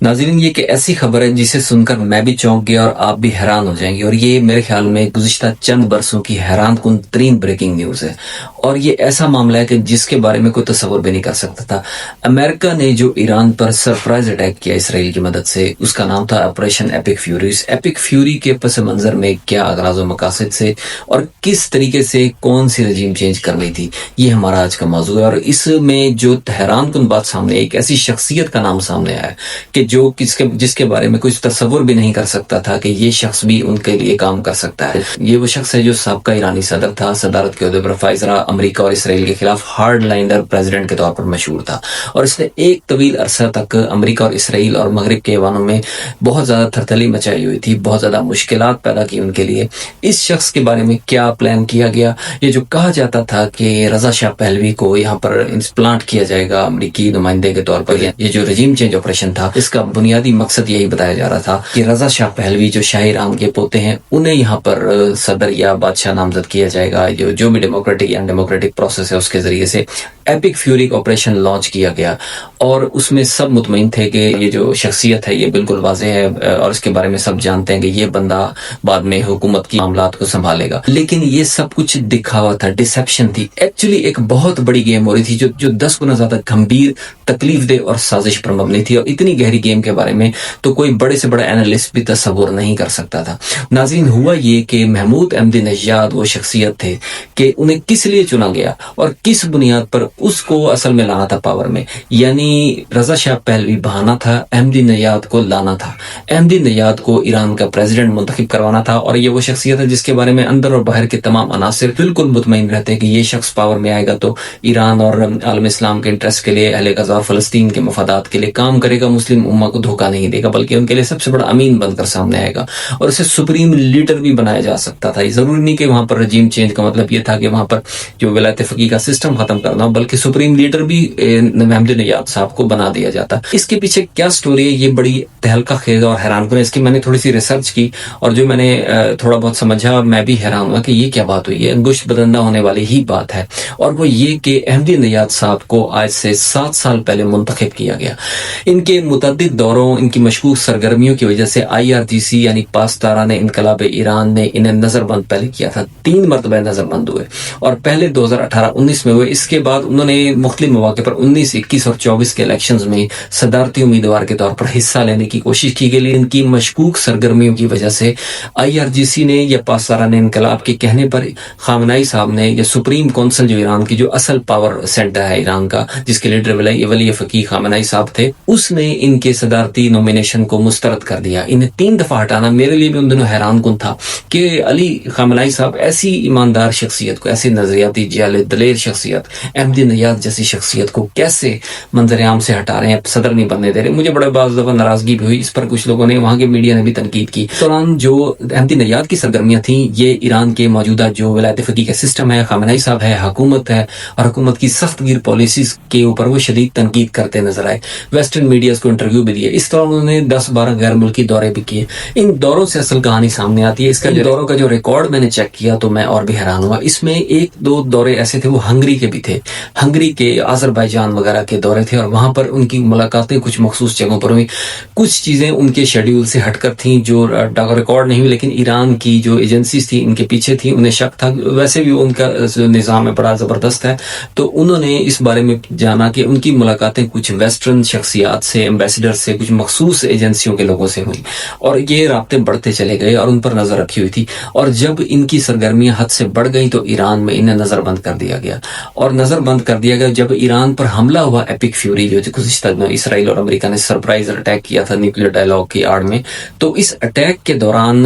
ناظرین، یہ ایک ایسی خبر ہے جسے سن کر میں بھی چونک گیا اور آپ بھی حیران ہو جائیں گے، اور یہ میرے خیال میں گزشتہ چند برسوں کی حیران کن ترین بریکنگ نیوز ہے، اور یہ ایسا معاملہ ہے کہ جس کے بارے میں کوئی تصور بھی نہیں کر سکتا تھا۔ امریکہ نے جو ایران پر سرپرائز اٹیک کیا اسرائیل کی مدد سے، اس کا نام تھا آپریشن ایپک فیوری۔ اس ایپک فیوری کے پس منظر میں کیا اغراض و مقاصد سے اور کس طریقے سے کون سی رجیم چینج کرنی تھی، یہ ہمارا آج کا موضوع ہے۔ اور اس میں جو حیران کن بات سامنے، ایک ایسی شخصیت کا نام سامنے آیا کہ جس کے بارے میں کچھ تصور بھی نہیں کر سکتا تھا کہ یہ شخص بھی ان کے لیے کام کر سکتا ہے۔ یہ وہ شخص ہے جو سابقہ ایرانی صدر تھا، صدارت کے عہدے پر فائز رہا، امریکہ اور اسرائیل کے خلاف ہارڈ لائنر پریزیڈنٹ کے طور پر مشہور تھا، اور اس نے ایک طویل عرصہ تک امریکہ اور اسرائیل اور مغرب کے ایوانوں میں بہت زیادہ تھرتھلی مچائی ہوئی تھی، بہت زیادہ مشکلات پیدا کی ان کے لیے۔ اس شخص کے بارے میں کیا پلان کیا گیا؟ یہ جو کہا جاتا تھا کہ رضا شاہ پہلوی کو یہاں پر انسپلانٹ کیا جائے گا امریکی نمائندے کے طور پر، یہ جو رجیم چینج آپریشن تھا، اس کا بنیادی مقصد یہی بتایا جا رہا تھا کہ رضا شاہ پہلوی جو شاہ ایران کے پوتے ہیں، انہیں یہاں پر صدر یا بادشاہ نامزد کیا جائے گا۔ جو بھی ڈیموکریٹک یا ڈیموکریٹک پروسیس ہے، اس کے ذریعے سے ایپک فیوری آپریشن لانچ کیا گیا، اور اس میں سب مطمئن تھے کہ یہ جو شخصیت ہے یہ بالکل واضح ہے، اور اس کے بارے میں سب جانتے ہیں کہ یہ بندہ بعد میں حکومت کی معاملات کو سنبھالے گا۔ لیکن یہ سب کچھ دکھاوا تھا، ڈسیپشن تھی۔ ایکچولی ایک بہت بڑی گیم ہو رہی تھی جو 10 گنا زیادہ گھمبیر، تکلیف دہ اور سازش پر مبنی تھی، اور اتنی گہری گیم کے بارے میں تو کوئی بڑے سے بڑا اینالسٹ بھی تصور نہیں کر سکتا تھا۔ ناظرین، ہوا یہ کہ محمود احمدی نژاد وہ شخصیت تھے کہ انہیں کس لیے چنا گیا اور کس بنیاد پر اس کو اصل میں لانا تھا پاور میں۔ یعنی رضا شاہ پہلوی بہانا تھا، احمدی نژاد کو لانا تھا، احمدی نژاد کو ایران کا پریزیڈنٹ منتخب کروانا تھا، اور یہ وہ شخصیت ہے جس کے بارے میں اندر اور باہر کے تمام عناصر بالکل مطمئن رہتے ہیں کہ یہ شخص پاور میں آئے گا تو ایران اور عالم اسلام کے انٹرسٹ کے لیے، اہل غزہ اور فلسطین کے مفادات کے لیے کام کرے گا، مسلم امہ کو دھوکہ نہیں دے گا، بلکہ ان کے لیے سب سے بڑا امین بن کر سامنے آئے گا، اور اسے سپریم لیڈر بھی بنایا جا سکتا تھا۔ یہ ضروری نہیں کہ وہاں پر رجیم چینج کا مطلب یہ تھا کہ وہاں پر جو ولایت فقیہ کا سسٹم ختم کرنا ہو، بلکہ سپریم لیڈر بھی احمدی نژاد صاحب کو بنا دیا جاتا۔ اس کے پیچھے کیا سٹوری ہے، یہ بڑی تہلکہ خیز اور حیران کن ہے۔ اس کی میں نے تھوڑی سی ریسرچ کی، اور جو میں نے تھوڑا بہت سمجھا، میں بھی حیران ہوا کہ یہ کیا بات ہوئی ہے، انگشت بدندہ ہونے والی ہی بات ہے، اور وہ یہ کہ احمدی نژاد صاحب کو آج سے 7 سال پہلے منتخب کیا گیا۔ ان کے متعدد دوروں، ان کی مشکوک سرگرمیوں کی وجہ سے IRGC یعنی پاسداران انقلاب ایران نے انہیں نظر بند پہلے کیا تھا، 3 مرتبہ نظر بند ہوئے، اور پہلے 2018-19 میں ہوئے۔ اس کے بعد انہوں نے مختلف مواقع پر 19، 21 اور 24 کے الیکشنز میں صدارتی امیدوار کے طور پر حصہ لینے کی کوشش کی گئی، لیکن ان کی مشکوک سرگرمیوں کی وجہ سے IRGC نے یا پاسداران انقلاب کے کہنے پر خامنائی صاحب نے، یا سپریم کونسل جو ایران کی جو اصل پاور سینٹر ہے ایران کا، جس کے لیڈر ولی فقیہ خامنائی صاحب تھے، اس نے ان کے صدارتی نومینیشن کو مسترد کر دیا۔ انہیں 3 دفعہ ہٹانا میرے لیے بھی ان دنوں حیران کن تھا کہ علی خامنائی صاحب ایسی ایماندار شخصیت کو، ایسی نظریاتی دلیر شخصیت، احمدی نژاد جیسی شخصیت کو کیسے منظر عام سے ہٹا رہے ہیں، صدر نہیں بننے دے رہے۔ مجھے بڑے بعض دفعہ ناراضگی بھی ہوئی، اس پر کچھ لوگوں نے، وہاں کے میڈیا نے بھی تنقید کی۔ اس دوران جو احمدی نژاد کی سرگرمیاں تھیں، یہ ایران کے موجودہ جو ولایت فقیہ کا سسٹم ہے، خامنائی صاحب ہے، حکومت ہے، اور حکومت کی سخت گیر پالیسیز کے اوپر وہ شدید تنقید کرتے نظر آئے۔ ویسٹرن میڈیاز کو انٹرویو بھی دیے۔ اس طرح انہوں نے 10-12 غیر ملکی دورے بھی کیے۔ ان دوروں سے اصل کہانی سامنے آتی ہے۔ اس کا دوروں کا جو ریکارڈ میں نے چیک کیا تو میں اور بھی حیران ہوا۔ اس میں 1-2 دورے ایسے تھے، وہ ہنگری کے بھی تھے، ہنگری کے، آذربائیجان وغیرہ کے دورے تھے، اور وہاں پر ان کی ملاقاتیں کچھ مخصوص جگہوں پر ہوئی۔ کچھ چیزیں ان کے شیڈیول سے ہٹ کر تھیں جو ریکارڈ نہیں ہوئی، لیکن ایران کی جو ایجنسیز تھیں ان کے پیچھے تھیں، انہیں شک تھا۔ ویسے بھی ان کا نظام بڑا زبردست ہے، تو انہوں نے اس بارے میں جانا کہ ان کی ملاقاتیں کچھ ویسٹرن شخصیات سے، ایمبیسڈر سے، کچھ مخصوص ایجنسیوں کے لوگوں سے ہوئی، اور یہ رابطے بڑھتے چلے گئے، اور ان پر نظر رکھی ہوئی تھی۔ اور جب ان کی سرگرمیاں حد سے بڑھ گئیں تو ایران میں انہیں نظر بند کر دیا گیا، اور نظر بند کر دیا گیا جب ایران پر حملہ ہوا ایپک فیوری، جو گزشتہ میں اسرائیل اور امریکہ نے سرپرائز اٹیک کیا تھا نیوکلیر ڈائلاگ کی آڑ میں۔ تو اس اٹیک کے دوران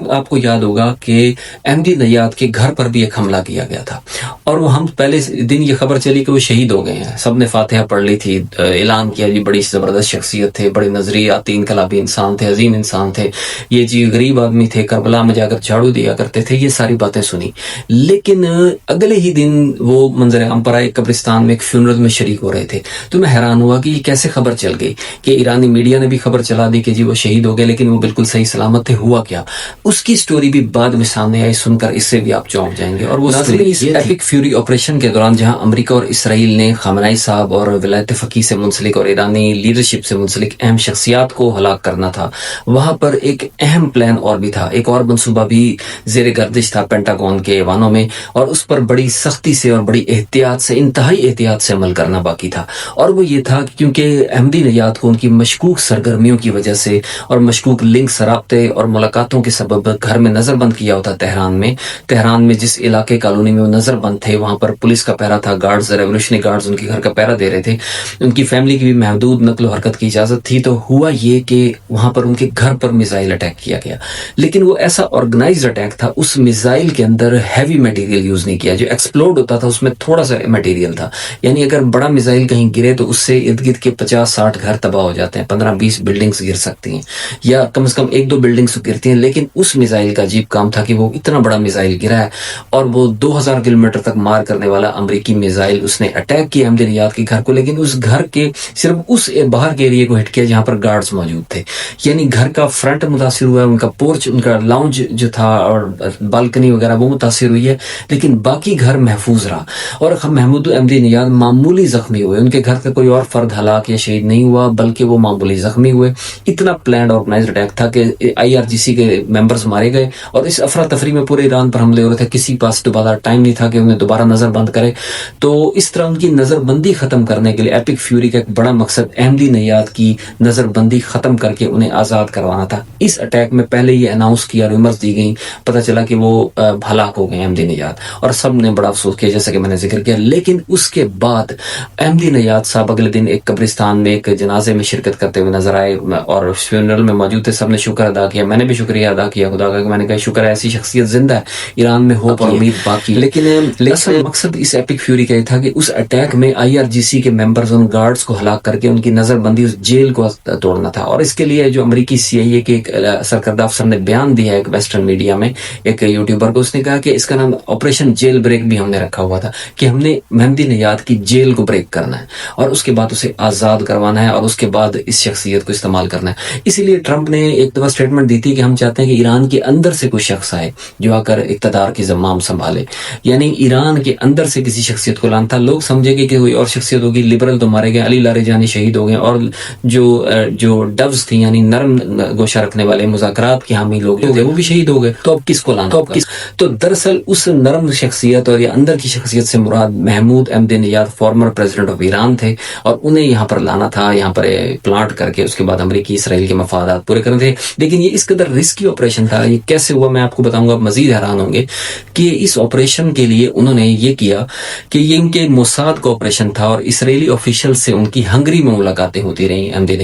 آپ کو یاد ہوگا کہ احمدی نژاد کے گھر پر بھی ایک حملہ کیا گیا تھا، اور وہ ہم پہلے دن یہ خبر چلی کہ وہ شہید ہو گئے ہیں۔ سب نے فاتحہ پڑھ لی تھی، اعلان کیا جی بڑی زبردست شخصیت تھے، بڑے نظریاتی انقلابی انسان تھے، عظیم انسان تھے، یہ جی غریب آدمی تھے، کربلا میں جا کر جھاڑو دیا کرتے تھے، یہ ساری باتیں سنی۔ لیکن اگلے ہی دن وہ منظر عام پر آئے، قبرستان میں ایک فیونرل میں شریک ہو رہے تھے، تو میں حیران ہوا کہ یہ کیسے خبر چل گئی، کہ ایرانی میڈیا نے بھی خبر چلا دی کہ جی وہ شہید ہو گئے، لیکن وہ بالکل صحیح سلامت تھے۔ ہوا کیا، اس کی سٹوری بھی بعد میں سامنے آئی، سن کر اس سے بھی آپ چونک جائیں گے۔ اور وہ ایپک فیوری آپریشن کے دوران جہاں امریکہ اور اسرائیل نے خامنائی صاحب اور ولایت فقیہ سے منسلک اور ایرانی لیڈرشپ سے منسلک اہم شخصیات کو ہلاک کرنا تھا، وہاں پر ایک اہم پلان اور بھی تھا، ایک اور منصوبہ بھی زیر گردش تھا پینٹاگون کے ایوانوں میں، اور اس پر بڑی سختی سے اور بڑی احتیاط سے، انتہائی احتیاط سے عمل کرنا باقی تھا، اور وہ یہ تھا کہ کیونکہ احمدی نژاد کو ان کی مشکوک سرگرمیوں کی وجہ سے اور مشکوک لنکس، رابطے اور ملاقاتوں کے سبب گھر میں نظر بند کیا ہوتا تہران میں جس علاقے کالونی میں وہ نظر بند تھے، وہاں پر پولیس کا پہرا تھا، گارڈز، ریولوشنری گارڈز ان کے گھر کا پہرا دے رہے تھے، ان کی فیملی کی بھی محدود نقل و حرکت کی اجازت تھی، تو ہوا یہ کہ وہاں پر ان کے گھر پر میزائل اٹیک کیا گیا، لیکن وہ ایسا آرگنائزڈ اٹیک تھا، اس میزائل کے اندر ہیوی میٹیریل یوز نہیں کیا، جو ایکسپلوڈ ہوتا تھا اس میں تھوڑا سا میٹیریل تھا، یعنی اگر بڑا میزائل کہیں گرے تو اس سے ارد گرد کے 50-60 گھر تباہ ہو جاتے ہیں، 15-20 بلڈنگز گر سکتی ہیں، یا کم از کم 1-2 بلڈنگز گرتی ہیں، لیکن اس میزائل کا عجیب کام تھا کہ وہ اتنا بڑا میزائل گرا ہے، اور وہ 2000 کلومیٹر تک مار کرنے والا امریکی میزائل اس نے اٹیک کیا احمدی نژاد کے گھر کو، لیکن اس گھر کے صرف اس باہر کے ایریے کو ہٹ کیا جہاں پر گارڈز موجود تھے، یعنی گھر کا فرنٹ متاثر ہوا ہے، ان کا پورچ، ان کا لاؤنج جو تھا اور بالکنی وغیرہ وہ متاثر ہوئی ہے، لیکن باقی گھر محفوظ رہا، اور محمود احمدی نژاد معمولی زخمی ہوئے، ان کے گھر کا کوئی اور فرد ہلاک یا شہید نہیں ہوا، بلکہ وہ معمولی زخمی ہوئے۔ اتنا پلانڈ آرگنائزڈ اٹیک تھا کہ IRGC کے ممبرز مارے گئے، اور اس افراتفری میں پورے ایران پر حملے ہو رہے تھے، کسی پاس دوبارہ ٹائم نہیں تھا کہ انہیں دوبارہ نظر بند کرے، تو اس طرح ان کی نظر بندی ختم کرنے کے لیے ایپک فیوری کا ایک بڑا مقصد احمدی نژاد کی نظر بندی ختم کر کے انہیں آزاد کروانا تھا۔ اس اٹیک میں پہلے یہ اناؤنس کیا، ریمرز دی گئیں، پتہ چلا کہ وہ ہلاک ہو گئے احمدی نژاد، اور سب نے بڑا افسوس کیا جیسا کہ میں نے ذکر کیا، لیکن اس کے بعد احمدی نژاد صاحب اگلے دن ایک قبرستان میں ایک جنازے میں شرکت کرتے ہوئے نظر آئے، اور فیونرل میں موجود تھے، سب نے شکر ادا کیا، میں نے بھی شکریہ ادا کیا خدا کا، کہ میں نے کہا شکر ہے ایسی شخصیت زندہ ہے ایران میں، ہو اور امید باقی، لیکن اصل مقصد اس ایپک فیوری کا یہ تھا کہ اس اٹیک میں IRGC کے ممبرز ان گارڈز کو ہلاک کر کے ان کی نظر بندی اس جیل کو توڑنا تھا، اور اس کے لیے جو امریکی CIA کے ایک سرکردہ افسر نے بیان دیا ایک ویسٹرن میڈیا میں، ایک یوٹیوبر کو، اس نے کہا کہ اس کا نام آپریشن جیل بریک بھی ہم نے رکھا ہوا تھا، کہ ہم نے احمدی نژاد کی جیل کو بریک کرنا ہے، اور اس کے بعد اسے آزاد کروانا ہے، اور اس کے بعد اس شخصیت کو استعمال کرنا ہے۔ اسی لیے ٹرمپ نے ایک دفعہ اسٹیٹمنٹ دی تھی کہ ہم چاہتے ہیں کہ ایران کے اندر سے کوئی شخص آئے جو آ کر اقتدار کی زمام سنبھالے، یعنی ایران کے اندر سے کسی شخصیت کو لانا تھا۔ لوگ سمجھے گے کہ کوئی اور شخصیت ہوگی، لبرل تو مارے گئے، علی لاریجانی شہید ہو گئے، اور جو ڈوز تھی یعنی نرم گوشہ رکھنے والے مذاکرات کے حامی لوگ جو تھے وہ بھی شہید ہو گئے، تو اب کس کو لانا ہوگا؟ تو دراصل اس نرم شخصیت اور یہ اندر کی شخصیت سے مراد محمود احمدی نژاد فارمر پریزیڈنٹ آف ایران تھے، اور انہیں یہاں پر لانا تھا، یہاں پر پلانٹ کر کے اس کے بعد امریکی اسرائیل کے مفادات پورے کرنے تھے۔ لیکن یہ اس قدر رسکی آپریشن تھا، یہ کیسے ہوا میں آپ کو بتاؤں گا، مزید حیران ہوں گے کہ اس آپریشن کے لیے انہوں نے یہ کیا کہ یہ ان کے موساد کا آپریشن تھا، اور اسرائیلی آفیشل سے ان کی ہنگری میں ملاقاتیں ہوتی رہیں احمدی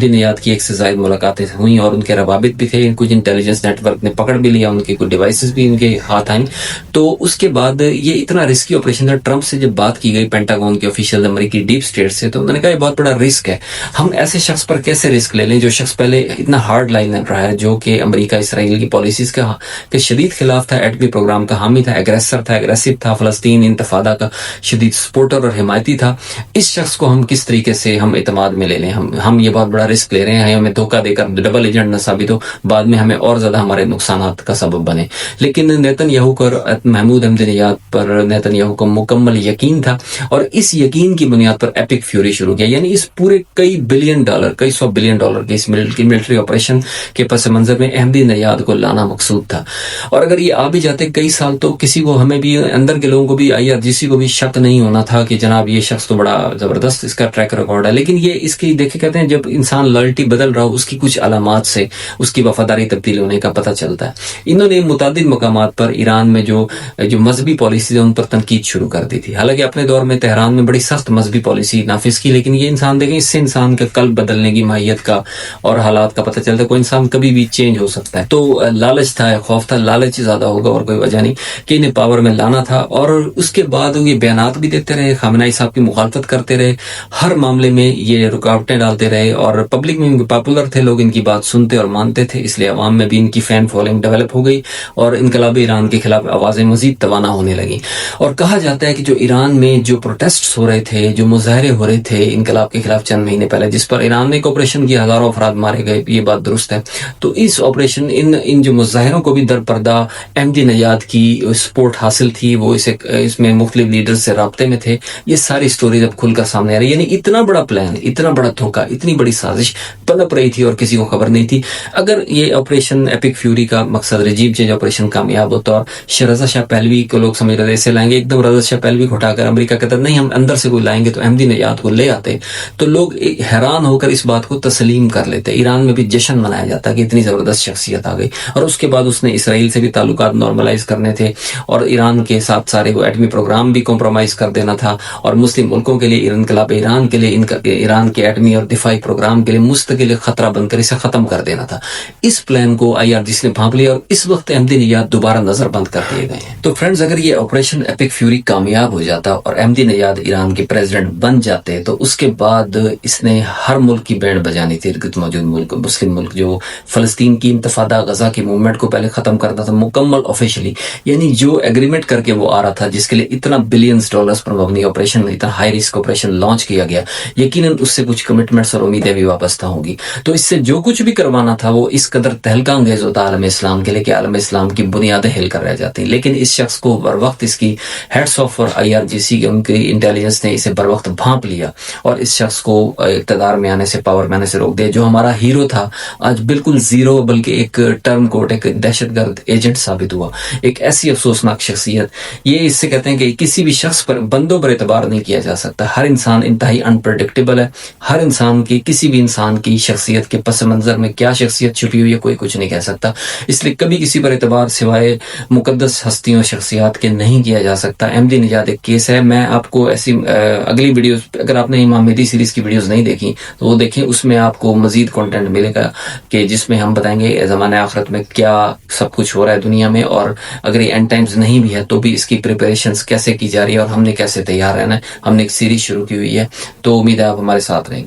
نژاد کی 1 سے زائد ملاقاتیں ہوئیں، اور ان کے روابط بھی تھے، کچھ انٹیلیجنس نیٹ ورک نے پکڑ بھی لیا، ان کے کچھ ڈیوائسز بھی ان کے ہاتھ آئیں۔ تو اس کے بعد یہ اتنا رسکی آپریشن تھا، ٹرمپ سے جب بات کی گئی پینٹاگون کے آفیشیل امریکی ڈیپ اسٹیٹ سے، تو انہوں نے کہا یہ بہت بڑا رسک ہے، ہم ایسے شخص پر کیسے رسک لے لیں جو شخص پہلے اتنا ہارڈ لائن رہا ہے، جو کہ امریکہ اسرائیل کی پالیسیز کے شدید خلاف تھا، ایٹمی پروگرام کا حامی تھا، ایگریسو تھا، فلسطین انتفاضہ کا شدید سپورٹر اور حمایتی تھا۔ اس شخص کو ہم کس طریقے سے ہم اعتماد میں لے لیں، ہم یہ بہت بڑا رسک لے رہے ہیں، ہمیں دھوکہ دے کر ڈبل ایجنٹ نہ ثابت ہو، بعد میں ہمیں اور زیادہ ہمارے نقصانات کا سبب بنے۔ لیکن نیتن یاہو اور محمود احمدی نژاد پر نیتن یاہو کو مکمل یقین تھا، اور اس یقین کی بنیاد پر ایپک فیوری شروع کیا، یعنی اس پورے کئی سو بلین ڈالر کے اس ملٹری آپریشن کے پس منظر میں احمدی نژاد کو لانا مقصود تھا، اور اگر یہ آ بھی جاتے کئی سال تو کسی کو، ہمیں بھی اندر کے لوگوں کو بھی، IRGC کو بھی شک نہیں ہونا تھا کہ جناب یہ شخص تو بڑا زبردست اس کا ٹریک ریکارڈ ہے۔ لیکن یہ اس کی دیکھے کہتے ہیں جب انسان لائلٹی بدل رہا ہو، اس کی کچھ علامات سے اس کی وفاداری تبدیل ہونے کا پتہ چلتا ہے۔ انہوں نے متعدد مقامات پر ایران میں جو مذہبی پالیسیز ہیں ان پر تنقید شروع کر دی تھی، حالانکہ اپنے دور میں تہران میں بڑی سخت مذہبی پالیسی نافذ کی، لیکن یہ انسان دیکھیں، اس سے انسان کا قلب بدلنے کی ماہیت کا اور حالات کا پتہ چلتا ہے، کوئی انسان کبھی بھی چینج ہو سکتا ہے۔ تو لالچ تھا، خوف تھا، لالچ زیادہ ہوگا اور کوئی وجہ نہیں کہ انہیں پاور میں لانا تھا، اور اس کے بعد یہ بیانات بھی دیتے رہے، خامنہئی صاحب کی مخالفت کرتے رہے، ہر معاملے میں یہ رکاوٹیں ڈالتے رہے، اور پبلک میں پاپولر تھے، لوگ ان کی بات سنتے اور مانتے تھے، اس لیے عوام میں بھی ان کی فین فالوئنگ ڈیولپ ہو گئی، اور انقلاب ایران کے خلاف آوازیں مزید توانا ہونے لگیں۔ اور کہا جاتا ہے کہ جو ایران میں جو پروٹیسٹس ہو رہے تھے، جو مظاہرے ہو رہے تھے انقلاب کے خلاف چند مہینے پہلے، جس پر ایران نے ایک آپریشن کیا، ہزاروں افراد مارے گئے، یہ بات درست ہے، تو اس آپریشن ان جو مظاہروں کو بھی در پردہ احمدی نژاد کی سپورٹ حاصل تھی، وہ اس میں مختلف لیڈرز سے رابطے میں تھے، یہ ساری سٹوریز اب کھل کر سامنے آ رہی ہے، یعنی اتنا بڑا پلان، اتنا بڑا بڑا دھوکہ, اتنی بڑی سازش پنپ رہی تھی اور کسی کو خبر نہیں تھی. اگر یہ آپریشن ایپک فیوری کا مقصد رجیم چینج آپریشن کامیاب ہوتا اور رضا شاہ پہلوی کو لوگ سمجھ رہے اسے لائیں گے, ایک دم رضا شاہ پہلوی کو اٹھا کر امریکہ کہتا نہیں ہم اندر سے کوئی لائیں گے, تو احمدی نژاد کو لے آتے, تو لوگ حیران ہو کر اس بات کو تسلیم کر لیتے. ایران میں بھی جشن منایا جاتا کہ اتنی زبردست شخصیت آ گئی. اور اس کے بعد اس نے اسرائیل سے بھی تعلقات نارملائز کرنے تھے, اور ایران کے ساتھ سارے وہ ایٹمی پروگرام بھی کمپرومائز کر دینا تھا, اور مسلم ملکوں کے لیے انقلاب ایران کے لیے ایران کے ایٹمی اور دفاعی پروگرام کے لیے مستقل خطرہ بن کر اسے ختم کر دینا تھا. اس پلان کو IRGC نے بھانپ لیا, اور اس وقت احمدی نژاد دوبارہ نظر بند کر دیے گئے ہیں. تو فرینڈز, اگر یہ آپریشن ایپک فیوری کامیاب ہو جاتا اور احمدی نژاد ایران کے پریزیڈنٹ بن جاتے, تو اس کے بعد اس نے ہر ملک کی بینڈ بجانی تھی. موجود ملک, مسلم ملک جو فلسطین کی انتفاضہ, غزہ کی موومنٹ کو پہلے ختم کرتا تھا مکمل آفیشلی, یعنی جو ایگریمنٹ کر کے وہ آ رہا تھا, جس کے لیے اتنا بلینز ڈالرز پر مبنی آپریشن, اتنا ہائی رسک آپریشن لانچ کیا گیا, یقیناً اس سے کچھ کمٹمنٹس اور امیدیں بھی وابستہ ہوں گی. تو اس سے جو کچھ بھی کروانا تھا وہ اس قدر تہلکہ انگیز ہوتا عالم اسلام کے لیے کہ عالم اسلام کی بنیادیں ہل کر رہ جاتی. لیکن اس شخص کو بر وقت, اس کی ہیڈس آف اور IRGC کے ان کی انٹیلیجنس نے اسے بر وقت بھانپ لیا, اور اس شخص کو اقتدار میں آنے سے, پاور میں آنے سے روک دیا. جو ہمارا ہیرو تھا آج بالکل زیرو, بلکہ ایک ٹرم کوٹ, ایک دہشت گرد ایجنٹ ثابت ہوا. ایک ایسی افسوسناک شخصیت, یہ اس سے کہتے ہیں کہ کسی بھی شخص پر, بندوں پر اعتبار نہیں کیا جا سکتا. ہر انسان انتہائی انپریڈکٹیبل ہے. ہر انسان کی, کسی بھی انسان کی شخصیت کے پس منظر میں کیا شخصیت چھپی ہوئی ہے کوئی کچھ نہیں کہہ سکتا. اس لیے کبھی کسی پر اعتبار سوائے مقدس ہستیوں شخصیات کے نہیں کیا جا سکتا. احمدی نژاد ایک کیس ہے. میں آپ کو ایسی اگلی ویڈیوز, اگر آپ نے امام مہدی سیریز کی ویڈیوز نہیں دیکھی تو وہ دیکھیں, اس میں آپ کو مزید کنٹینٹ ملے گا کہ جس میں ہم بتائیں گے زمانہ آخرت میں کیا سب کچھ ہو رہا ہے دنیا میں, اور اگر یہ اینڈ ٹائمز نہیں بھی ہے تو بھی اس کی پریپریشنز کیسے کی جا رہی ہے اور ہم نے کیسے تیار رہنا ہے. ہم نے ایک سیریز شروع کی ہوئی ہے, تو امید ہے آپ ہمارے ساتھ رہیں گے.